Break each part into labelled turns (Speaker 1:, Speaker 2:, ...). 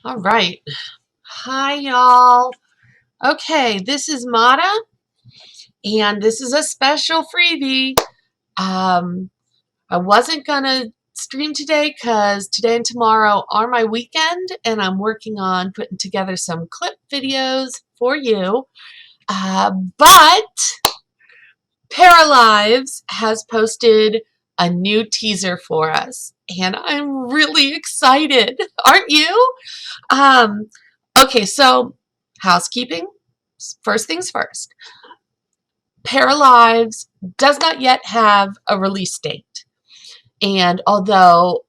Speaker 1: All right. Hi, y'all. Okay, this is Mata, and this is a special freebie. Um, I wasn't gonna stream today because today and tomorrow are my weekend, and I'm working on putting together some clip videos for you. But Paralives has posted a new teaser for us, and I'm really excited. Aren't you? Um, okay, so housekeeping. First things first. Paralives does not yet have a release date. And although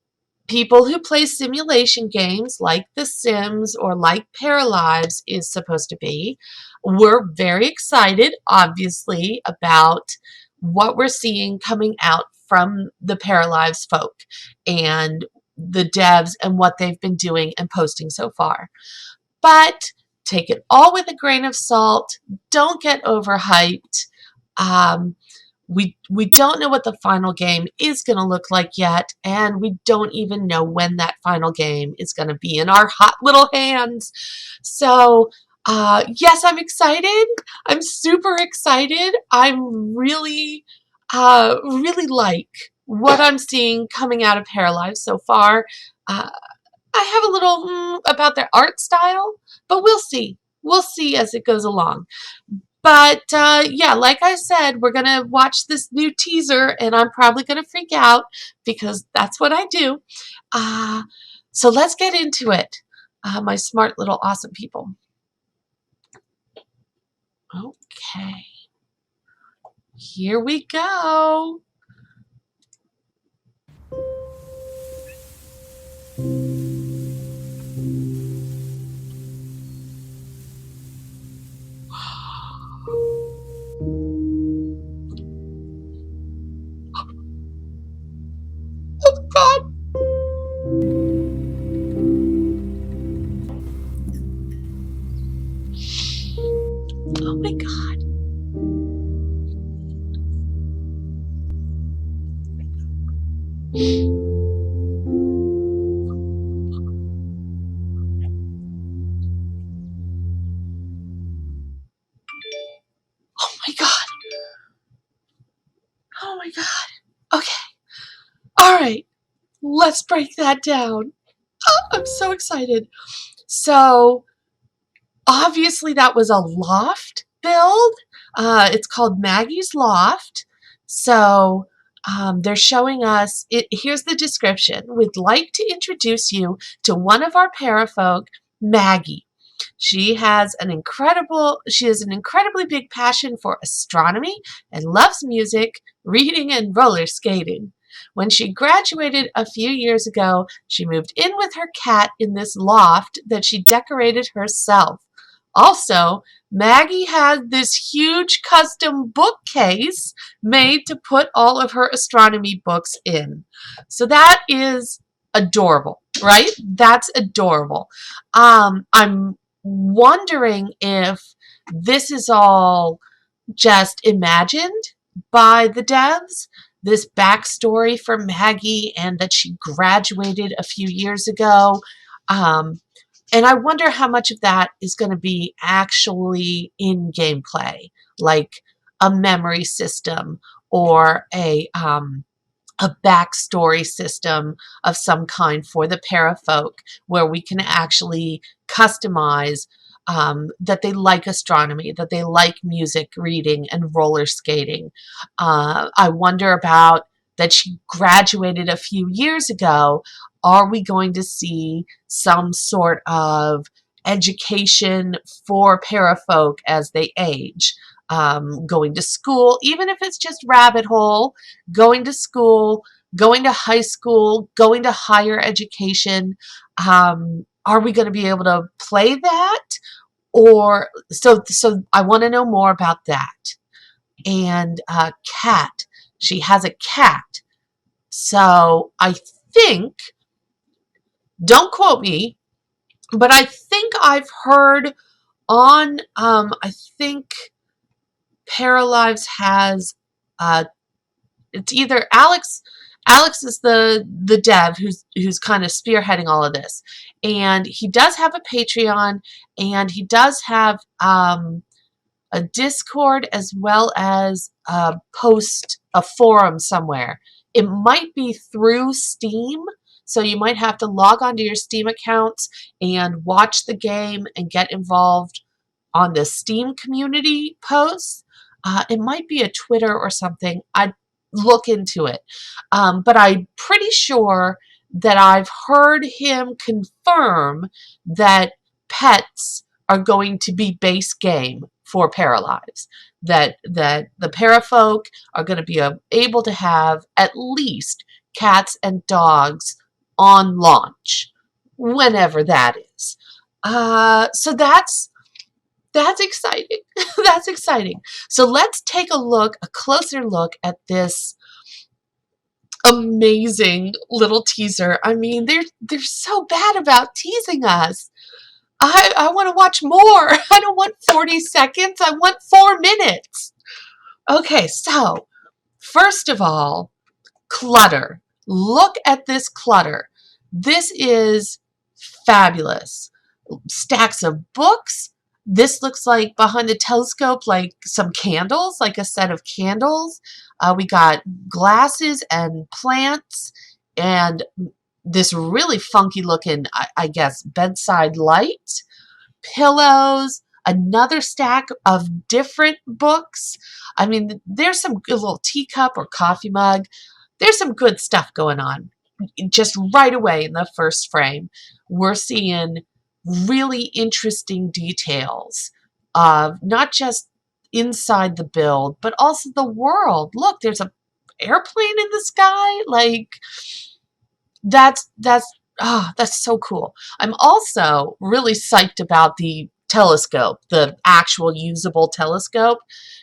Speaker 1: people who play simulation games like The Sims or like Paralives is supposed to be, we're very excited, obviously, about what we're seeing coming out from the Paralives folk and the devs and what they've been doing and posting so far. But take it all with a grain of salt. Don't get overhyped. Um, we don't know what the final game is going to look like yet, and we don't even know when that final game is going to be in our hot little hands. So, yes, I'm excited. I'm super excited. I'm really like what I'm seeing coming out of Paralives so far. Uh, I have a little about their art style, but we'll see. We'll see as it goes along. But yeah, like I said, we're going to watch this new teaser, and I'm probably going to freak out because that's what I do. Uh, so let's get into it, my smart little awesome people. Okay, here we go. Oh, God. Oh, my God. Oh, my God. Oh, my God. Okay. All right. Let's break that down. Oh, I'm so excited. So, obviously, that was a loft build. It's called Maggie's Loft. So they're showing us, here's the description. We'd like to introduce you to one of our parafolk, Maggie. She has an incredibly big passion for astronomy and loves music, reading, and roller skating. When she graduated a few years ago, she moved in with her cat in this loft that she decorated herself. Also, Maggie had this huge custom bookcase made to put all of her astronomy books in. So that is adorable, right? That's adorable. I'm wondering if this is all just imagined by the devs, this backstory for Maggie and that she graduated a few years ago. Um, and I wonder how much of that is going to be actually in gameplay, like a memory system or a backstory system of some kind for the parafolk where we can actually customize that they like astronomy, that they like music, reading, and roller skating. I wonder about that she graduated a few years ago. Are we going to see some sort of education for parafolk as they age? Going to school, even if it's just rabbit hole, going to school, going to high school, going to higher education. Are we going to be able to play that? Or so I want to know more about that. And cat, she has a cat. So I think, don't quote me, but I think I've heard on, I think Paralives has, uh, it's either Alex Alex is the dev who's kind of spearheading all of this, and he does have a Patreon, and he does have a Discord as well as a forum somewhere. It might be through Steam, so you might have to log onto your Steam accounts and watch the game and get involved on the Steam community posts. It might be a Twitter or something. I'd look into it. But I'm pretty sure that I've heard him confirm that pets are going to be base game for Paralives. That the Parafolk are going to be able to have at least cats and dogs on launch, whenever that is. So that's exciting. That's exciting. So let's take a closer look at this amazing little teaser. I mean, they're so bad about teasing us. I want to watch more. I don't want 40 seconds. I want 4 minutes. Okay, so first of all, clutter. Look at this clutter. This is fabulous. Stacks of books. This looks like behind the telescope, like some candles, like a set of candles. We got glasses and plants and this really funky looking, I guess, bedside light, pillows, another stack of different books. I mean, there's some good little teacup or coffee mug. There's some good stuff going on. Just right away in the first frame, we're seeing really interesting details of not just inside the build, but also the world. Look, there's a airplane in the sky. Like that's so cool. I'm also really psyched about the telescope, the actual usable telescope.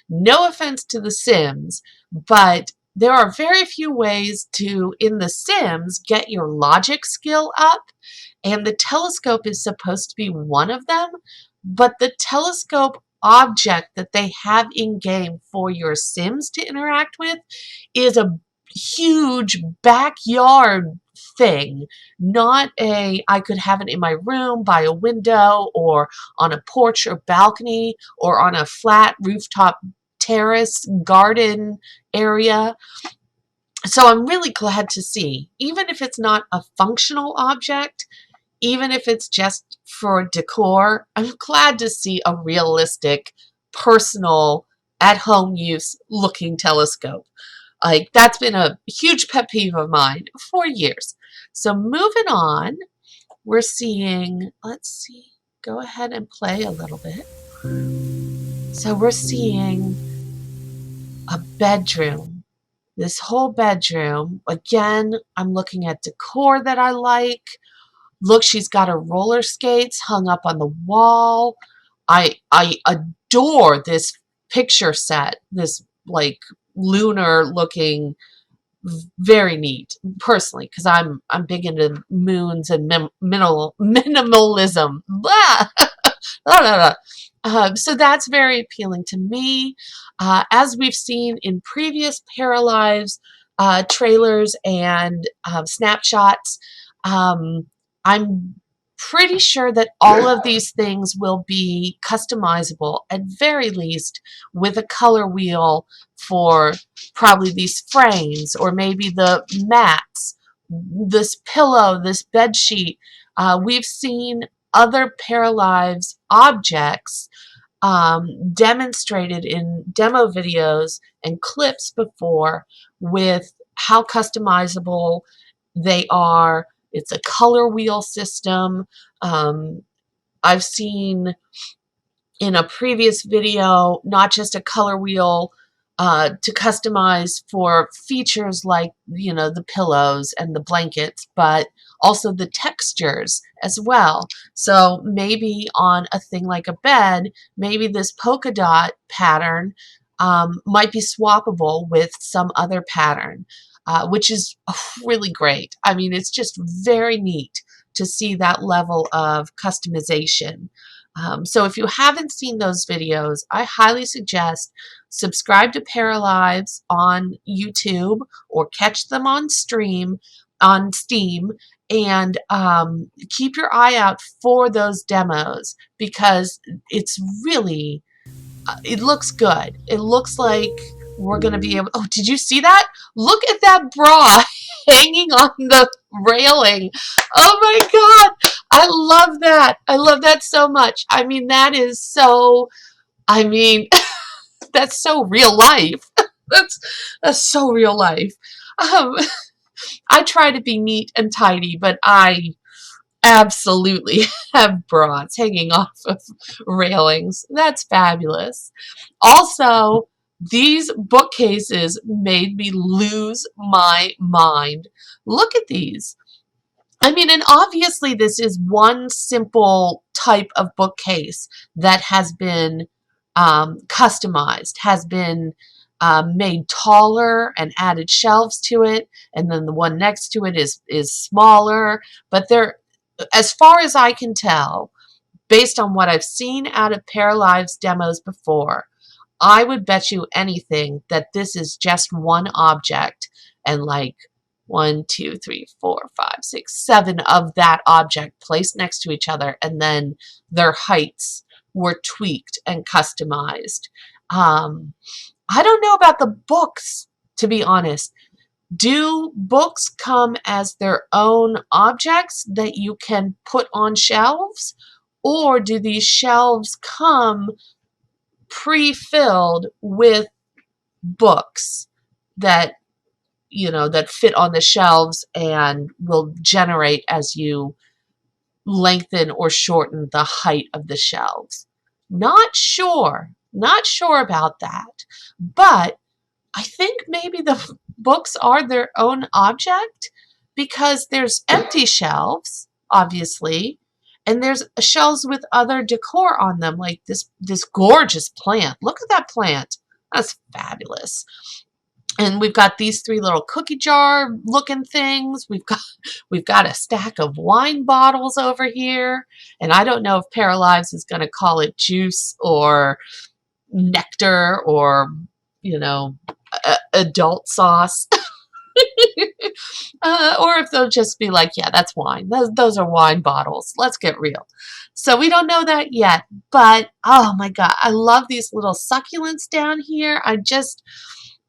Speaker 1: No offense to The Sims, but there are very few ways to, in The Sims, get your logic skill up, and the telescope is supposed to be one of them, but the telescope object that they have in game for your Sims to interact with is a huge backyard thing, not a I could have it in my room by a window or on a porch or balcony or on a flat rooftop terrace garden area. So I'm really glad to see, even if it's not a functional object, even if it's just for decor, I'm glad to see a realistic, personal, at-home use looking telescope. Like, that's been a huge pet peeve of mine for years. So moving on, we're seeing, let's see, go ahead and play a little bit. So we're seeing a bedroom. This whole bedroom, again, I'm looking at decor that I like. Look, she's got her roller skates hung up on the wall. I adore this picture set, this like lunar looking, very neat personally, because I'm big into moons and minimalism. Blah! Blah, blah, blah. So that's very appealing to me. As we've seen in previous Paralives trailers and snapshots, I'm pretty sure that all of these things will be customizable, at very least with a color wheel for probably these frames or maybe the mats, this pillow, this bed sheet. We've seen other Paralives objects demonstrated in demo videos and clips before with how customizable they are. It's a color wheel system. I've seen in a previous video, not just a color wheel to customize for features like, you know, the pillows and the blankets, but also the textures as well. So maybe on a thing like a bed, maybe this polka dot pattern might be swappable with some other pattern, which is really great. I mean, it's just very neat to see that level of customization. So if you haven't seen those videos, I highly suggest subscribe to Paralives on YouTube or catch them on Steam, and keep your eye out for those demos, because it's really it looks good. It looks like we're going to be able... Oh, did you see that? Look at that bra hanging on the railing. Oh my God. I love that. I love that so much. I mean, that is so... I mean, that's so real life. That's so real life. Um, I try to be neat and tidy, but I absolutely have bras hanging off of railings. That's fabulous. Also, these bookcases made me lose my mind. Look at these. I mean, and obviously this is one simple type of bookcase that has been customized, has been made taller and added shelves to it, and then the one next to it is smaller. But they're, as far as I can tell, based on what I've seen out of Paralives demos before, I would bet you anything that this is just one object, and like 1, 2, 3, 4, 5, 6, 7 of that object placed next to each other, and then their heights were tweaked and customized. I don't know about the books, to be honest. Do books come as their own objects that you can put on shelves? Or do these shelves come pre-filled with books that, you know, that fit on the shelves and will generate as you lengthen or shorten the height of the shelves? Not sure. Not sure about that. But I think maybe the books are their own object, because there's empty shelves, obviously, and there's shelves with other decor on them, like this gorgeous plant. Look at that plant. That's fabulous. And we've got these 3 little cookie jar looking things. We've got a stack of wine bottles over here. And I don't know if Paralives is going to call it juice or nectar or, you know, adult sauce. Or if they'll just be like, yeah, that's wine. Those are wine bottles. Let's get real. So we don't know that yet. But, oh my God, I love these little succulents down here.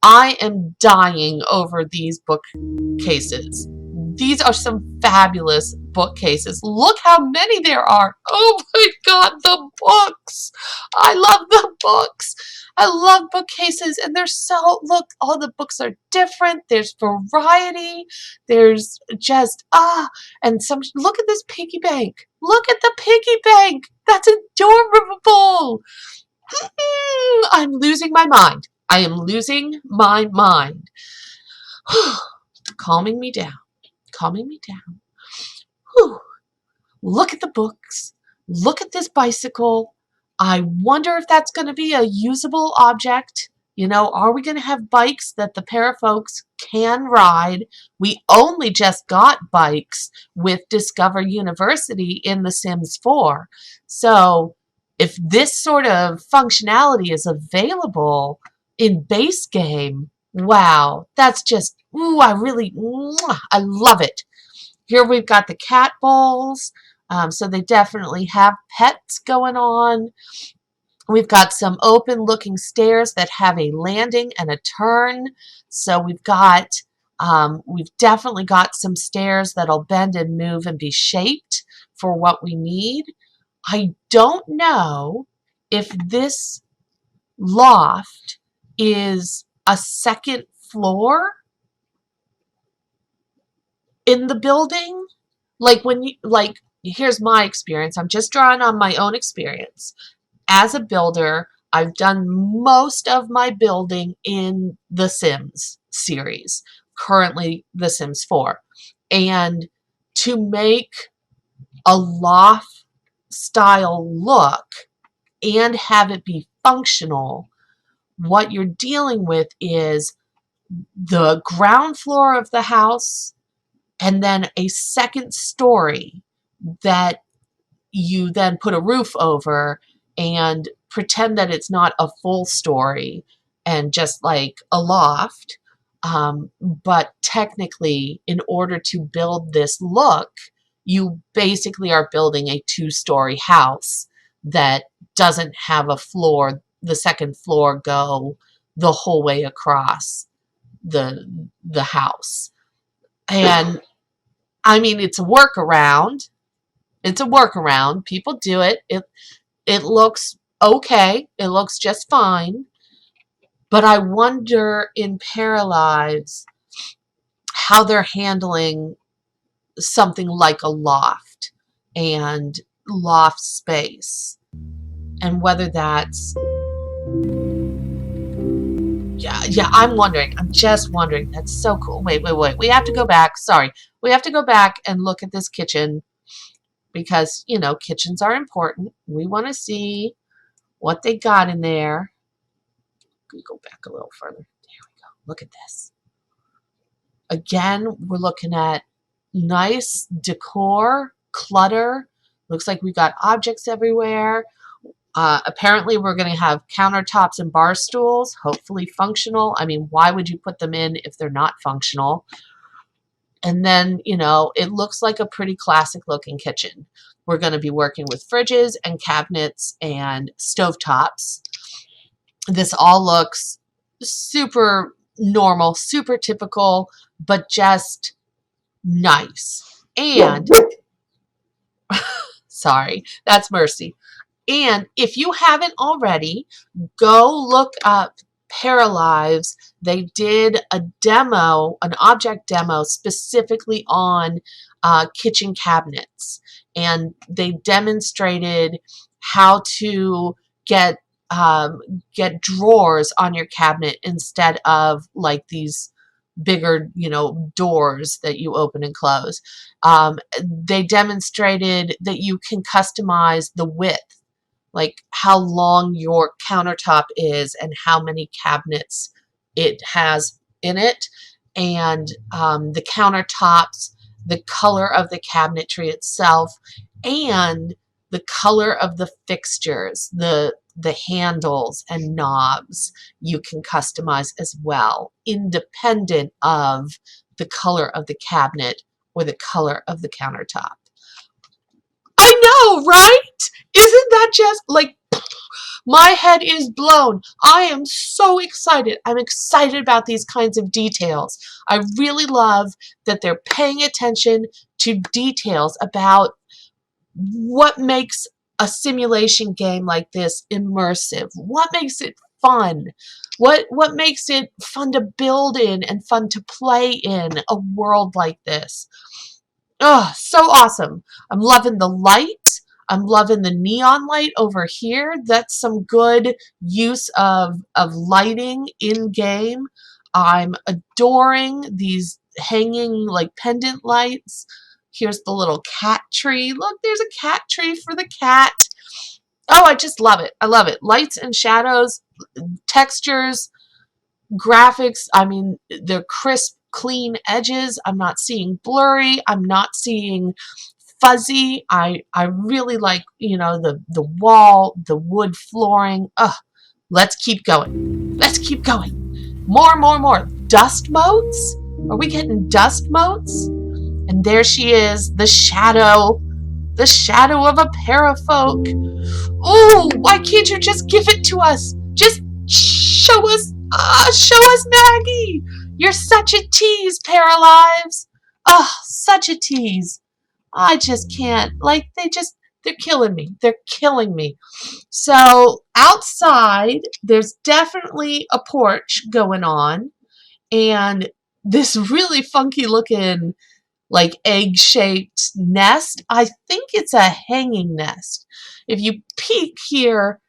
Speaker 1: I am dying over these bookcases. These are some fabulous bookcases. Look how many there are. Oh my God, the books. I love the books. I love bookcases, and they're so, look, all the books are different. There's variety. There's just, and some, look at this piggy bank. Look at the piggy bank. That's adorable. I'm losing my mind. I am losing my mind. Calming me down. Calming me down. Whew. Look at the books. Look at this bicycle. I wonder if that's going to be a usable object. You know, are we going to have bikes that the para folks can ride? We only just got bikes with Discover University in The Sims 4. So if this sort of functionality is available in base game, wow, that's just, ooh, I love it. Here we've got the cat bowls. So they definitely have pets going on. We've got some open looking stairs that have a landing and a turn. So we've definitely got some stairs that'll bend and move and be shaped for what we need. I don't know if this loft is a second floor in the building. Like here's my experience. I'm just drawing on my own experience. As a builder, I've done most of my building in The Sims series, currently The Sims 4. And to make a loft style look and have it be functional, what you're dealing with is the ground floor of the house and then a second story that you then put a roof over and pretend that it's not a full story and just like a loft. But technically, in order to build this look, you basically are building a two-story house that doesn't have a floor, the second floor go the whole way across the house. And I mean, it's a workaround. It's a workaround. People do it. It looks okay. It looks just fine. But I wonder in Paralives how they're handling something like a loft and loft space, and whether that's, yeah, I'm wondering. I'm just wondering. That's so cool. Wait. We have to go back. Sorry. We have to go back and look at this kitchen because, you know, kitchens are important. We want to see what they got in there. We go back a little further. There we go. Look at this. Again, we're looking at nice decor, clutter. Looks like we got objects everywhere. Apparently, we're going to have countertops and bar stools, hopefully functional. I mean, why would you put them in if they're not functional? And then, you know, it looks like a pretty classic looking kitchen. We're going to be working with fridges and cabinets and stovetops. This all looks super normal, super typical, but just nice. And sorry, that's Mercy. And if you haven't already, go look up Paralives. They did a demo, an object demo specifically on kitchen cabinets. And they demonstrated how to get drawers on your cabinet instead of like these bigger, you know, doors that you open and close. They demonstrated that you can customize the width, like how long your countertop is and how many cabinets it has in it, and the countertops, the color of the cabinetry itself, and the color of the fixtures, the handles and knobs you can customize as well, independent of the color of the cabinet or the color of the countertop. I know, right? Isn't that just like, my head is blown. I am so excited. I'm excited about these kinds of details. I really love that they're paying attention to details about what makes a simulation game like this immersive. What makes it fun? What makes it fun to build in and fun to play in a world like this? Oh, so awesome. I'm loving the light. I'm loving the neon light over here. That's some good use of lighting in game. I'm adoring these hanging like pendant lights. Here's the little cat tree. Look, there's a cat tree for the cat. Oh, I just love it. I love it. Lights and shadows, textures, graphics. I mean, they're crisp, clean edges. I'm not seeing blurry. I'm not seeing fuzzy. I really like, you know, the wall, the wood flooring. Ugh, let's keep going. Let's keep going. More. Dust motes? Are we getting dust motes? And there she is, the shadow of a pair of folk. Oh, why can't you just give it to us? Just show us Maggie. You're such a tease, Paralives. Oh, such a tease. I just can't. Like, they're killing me. They're killing me. So outside, there's definitely a porch going on, and this really funky looking, like, egg-shaped nest. I think it's a hanging nest. If you peek here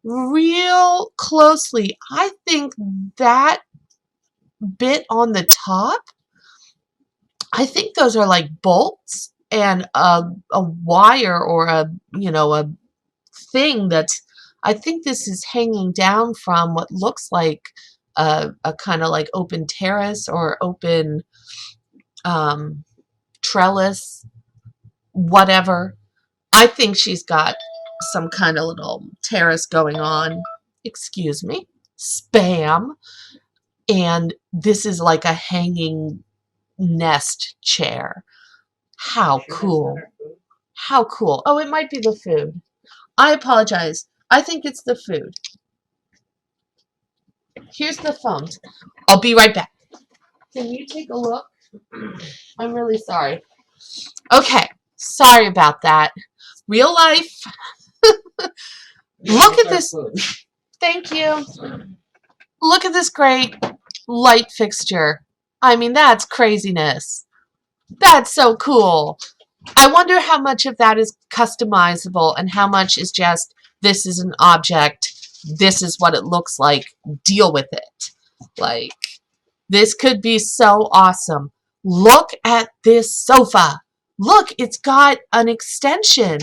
Speaker 1: real closely, I think that bit on the top, I think those are like bolts and a wire or a thing that's, I think this is hanging down from what looks like a kind of like open terrace or open trellis, whatever. I think she's got some kind of little terrace going on. Excuse me. Spam. And this is like a hanging nest chair. How cool. How cool. Oh, it might be the food. I apologize. I think it's the food. Here's the phone. I'll be right back. Can you take a look? I'm really sorry. Okay. Sorry about that. Real life. Look at this. Thank you. Look at this great light fixture. I mean, that's craziness. That's so cool. I wonder how much of that is customizable and how much is just, this is an object, this is what it looks like, deal with it. Like, this could be so awesome. Look at this sofa. Look, it's got an extension.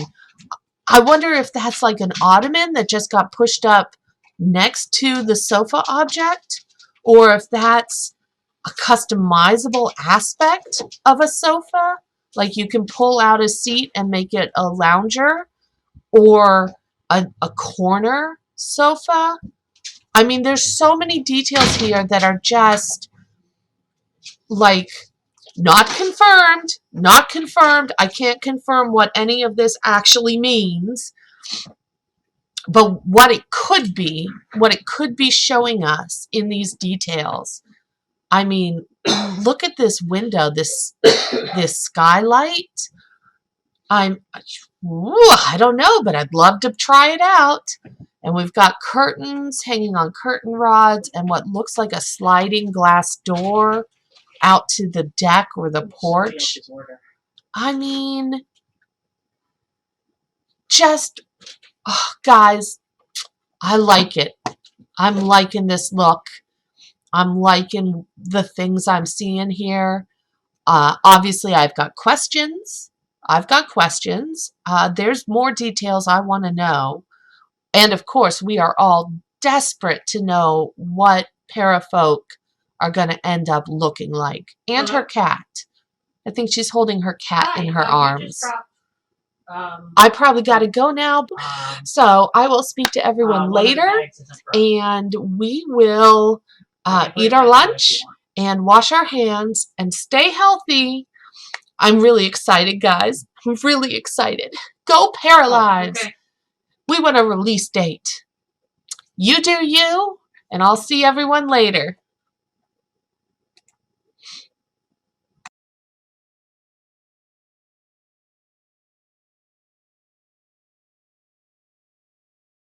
Speaker 1: I wonder if that's like an ottoman that just got pushed up next to the sofa object, or if that's a customizable aspect of a sofa. Like you can pull out a seat and make it a lounger or a corner sofa. I mean, there's so many details here that are just like not confirmed, not confirmed. I can't confirm what any of this actually means, but what it could be showing us in these details. I mean, look at this window, this skylight. I don't know, but I'd love to try it out. And we've got curtains hanging on curtain rods and what looks like a sliding glass door out to the deck or the porch. I mean, just, oh, guys, I like it. I'm liking this look. I'm liking the things I'm seeing here. Obviously, I've got questions. There's more details I want to know. And of course, we are all desperate to know what Parafolk are going to end up looking like. And her cat. I think she's holding her cat in her arms. I probably got to go now. So I will speak to everyone later. And we will eat our lunch and wash our hands and stay healthy. I'm really excited, guys. I'm really excited. Go Paralives. Okay. We want a release date. You do you, and I'll see everyone later.